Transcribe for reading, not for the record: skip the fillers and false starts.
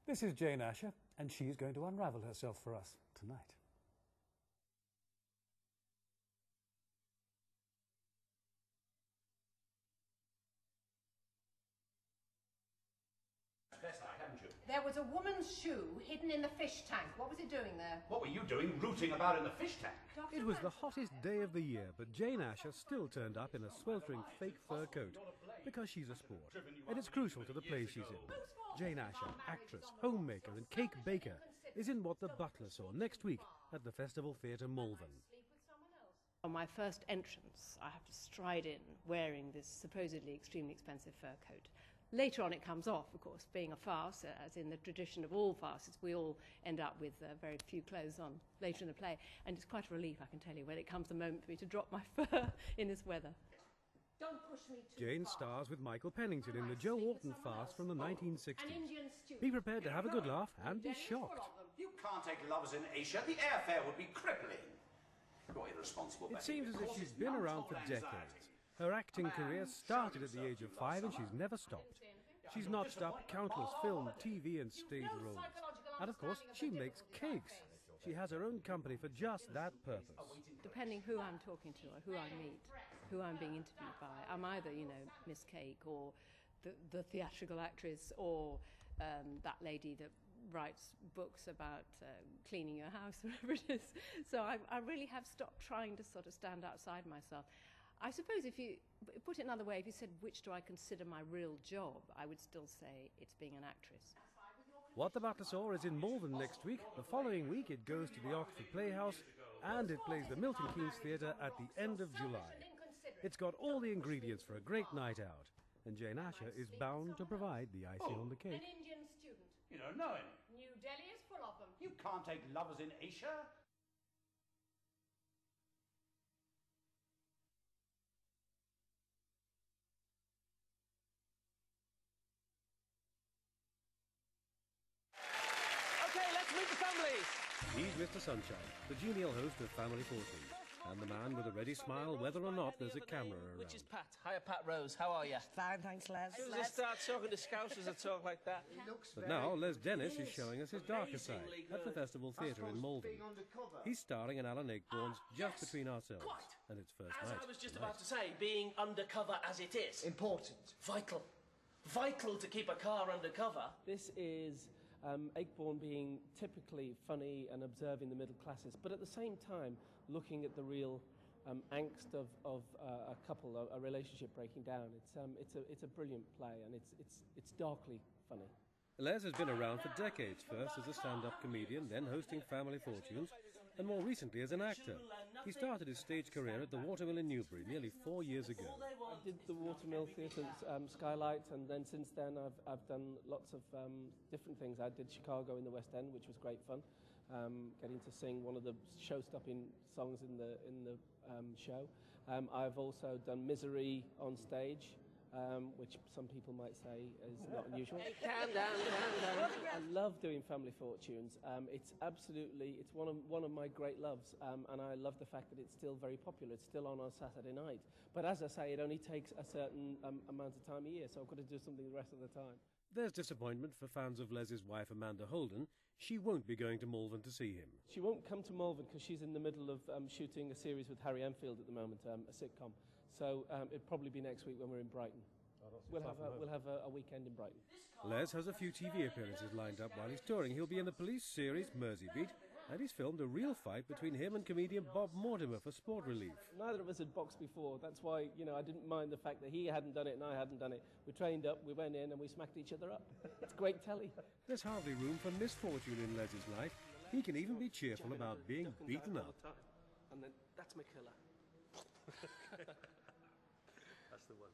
This is Jane Asher, and she's going to unravel herself for us tonight. There was a woman's shoe hidden in the fish tank. What was it doing there? What were you doing rooting about in the fish tank? It was the hottest day of the year, but Jane Asher still turned up in a sweltering fake fur coat because she's a sport, and it's crucial to the play she's in. Jane Asher, actress, homemaker and cake baker, is in What the Butler Saw next week at the Festival Theatre Malvern. On my first entrance, I have to stride in wearing this supposedly extremely expensive fur coat. Later on it comes off, of course, being a farce, as in the tradition of all farces. We all end up with very few clothes on later in the play, and it's quite a relief, I can tell you, when it comes the moment for me to drop my fur in this weather. Don't push me too Jane far. stars with Michael Pennington in the Joe Orton farce from the 1960s. Be prepared to have a good laugh and be shocked. You can't take lovers in Asia. The airfare would be crippling. You're irresponsible. It seems as if she's been around for decades. Her acting career started at the age of 5 and she's never stopped. She's notched up countless film, TV and stage roles. And of course, she makes cakes. She has her own company for just that purpose. Depending who I'm talking to or who I meet, who I'm being interviewed by, I'm either, Miss Cake or the theatrical actress or that lady that writes books about cleaning your house, whatever it is. So I really have stopped trying to sort of stand outside myself. I suppose if you put it another way, if you said, which do I consider my real job, I would still say it's being an actress. What the Butler Saw is in Malvern next week. The following week it goes to the Oxford Playhouse and it plays the Milton Keynes Theatre at the end of July. It's got all the ingredients for a great night out, and Jane Asher is bound to provide the icing on the cake. An Indian student. You don't know him. New Delhi is full of them. You can't take lovers in Asia. Okay, let's meet the families. He's Mr. Sunshine, the genial host of Family Fortunes, and the man with a ready smile whether or not there's a camera around. Which is Pat. Hiya, Pat Rose. How are you? Fine, thanks, Les. As soon as I start talking to Scousers, I talk like that. But now Les Dennis is showing us his darker side at the Festival Theatre in Malvern. He's starring in Alan Ayckbourn's Just Between Ourselves, and it's first As night. I was just about to say, being undercover as it is. Important. Vital. Vital to keep a car undercover. This is Ayckbourn being typically funny and observing the middle classes, but at the same time looking at the real angst of a couple, a relationship breaking down. It's a brilliant play, and it's darkly funny. Les has been around for decades, first as a stand-up comedian, then hosting Family Fortunes, and more recently as an actor. He started his stage career at the Watermill in Newbury nearly 4 years ago. I did the Watermill Theatre, Skylight, and then since then I've done lots of different things. I did Chicago in the West End, which was great fun, getting to sing one of the show-stopping songs in the show. I've also done Misery on stage, which some people might say is not unusual. Hey, calm down. I love doing Family Fortunes. It's one of my great loves, and I love the fact that it's still very popular. It's still on Saturday night. But as I say, it only takes a certain amount of time a year, so I've got to do something the rest of the time. There's disappointment for fans of Les's wife, Amanda Holden. She won't be going to Malvern to see him. She won't come to Malvern because she's in the middle of shooting a series with Harry Enfield at the moment, a sitcom. So it'll probably be next week when we're in Brighton. We'll have a weekend in Brighton. Les has a few TV appearances lined up while he's touring. He'll be in the police series Mersey Beat, and he's filmed a real fight between him and comedian Bob Mortimer for Sport Relief. Neither of us had boxed before. That's why, I didn't mind the fact that he hadn't done it and I hadn't done it. We trained up, we went in and we smacked each other up. It's great telly. There's hardly room for misfortune in Les's life. He can even be cheerful about being beaten up. And then, that's my killer. That's the one.